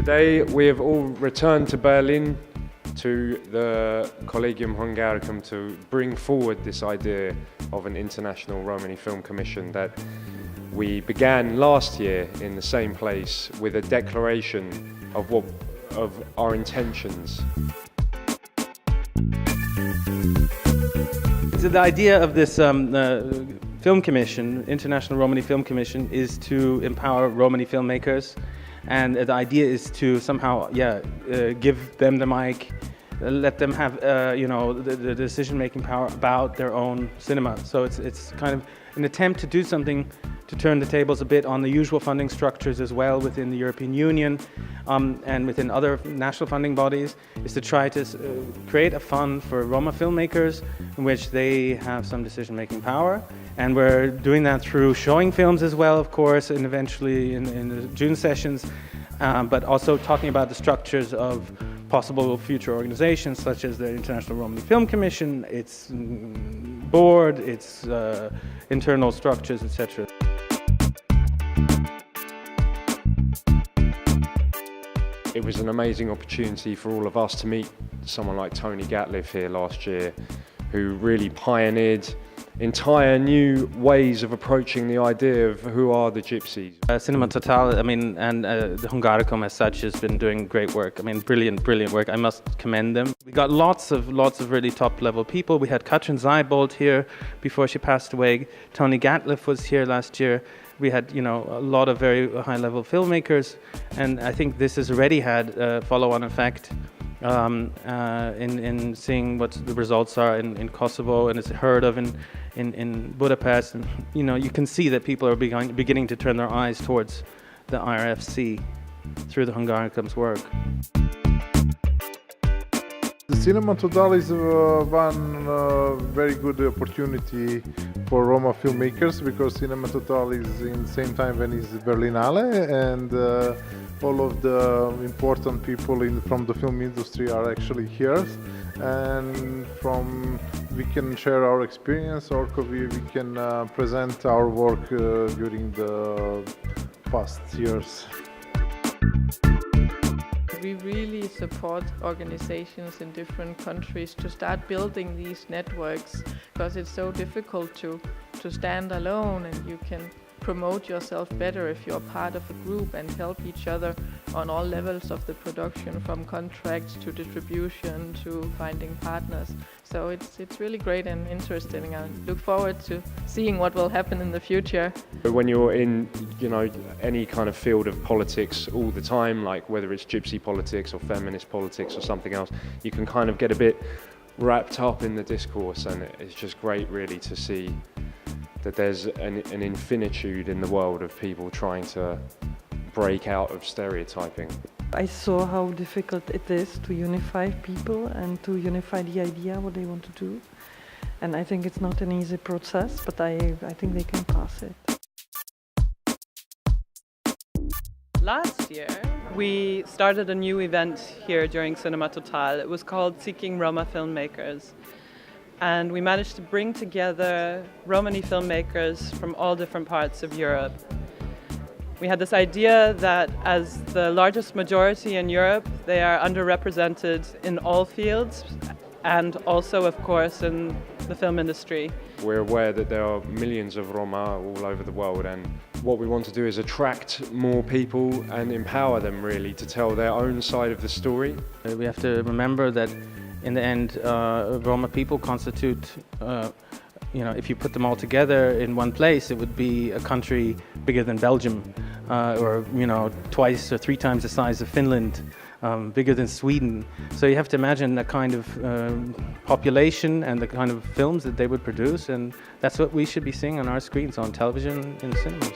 Today we have all returned to Berlin to the Collegium Hungaricum to bring forward this idea of an international Romani Film Commission that we began last year in the same place with a declaration of our intentions. So the idea of this film commission, International Romani Film Commission, is to empower Romani filmmakers, and the idea is to somehow, give them the mic, let them have, the decision-making power about their own cinema. So it's kind of an attempt to do something to turn the tables a bit on the usual funding structures as well within the European Union and within other national funding bodies, is to try to create a fund for Roma filmmakers in which they have some decision-making power. And we're doing that through showing films as well, of course, and eventually in the June sessions, but also talking about the structures of possible future organizations such as the International Romani Film Commission, its board, its internal structures, etc. It was an amazing opportunity for all of us to meet someone like Tony Gatliff here last year, who really pioneered entire new ways of approaching the idea of who are the gypsies. Cinema Total, and the Hungaricum as such has been doing great work. Brilliant work. I must commend them. We got lots of really top-level people. We had Katrin Seibold here before she passed away. Tony Gatliff was here last year. We had, a lot of very high-level filmmakers, and I think this has already had a follow-on effect in seeing what the results are in Kosovo, and it's heard of in Budapest. And you can see that people are beginning to turn their eyes towards the IRFC through the Hungaricum's work. The Cinema Total is one very good opportunity for Roma filmmakers, because Cinema Total is in the same time when it's Berlinale, and all of the important people from the film industry are actually here, and we can share our experience, or we can present our work during the past years. We really support organizations in different countries to start building these networks, because it's so difficult to stand alone, and you can promote yourself better if you're part of a group and help each other on all levels of the production, from contracts to distribution to finding partners. So it's really great and interesting. I look forward to seeing what will happen in the future. When you're in, any kind of field of politics all the time, like whether it's gypsy politics or feminist politics or something else, you can kind of get a bit wrapped up in the discourse, and it's just great really to see that there's an infinitude in the world of people trying to break out of stereotyping. I saw how difficult it is to unify people and to unify the idea what they want to do. And I think it's not an easy process, but I think they can pass it. Last year, we started a new event here during Cinema Total. It was called Seeking Roma Filmmakers. And we managed to bring together Romani filmmakers from all different parts of Europe. We had this idea that as the largest majority in Europe, they are underrepresented in all fields, and also, of course, in the film industry. We're aware that there are millions of Roma all over the world, and what we want to do is attract more people and empower them really to tell their own side of the story. We have to remember that in the end, Roma people constitute, if you put them all together in one place, it would be a country bigger than Belgium, or twice or three times the size of Finland, bigger than Sweden. So you have to imagine the kind of population and the kind of films that they would produce, and that's what we should be seeing on our screens, on television, in the cinemas.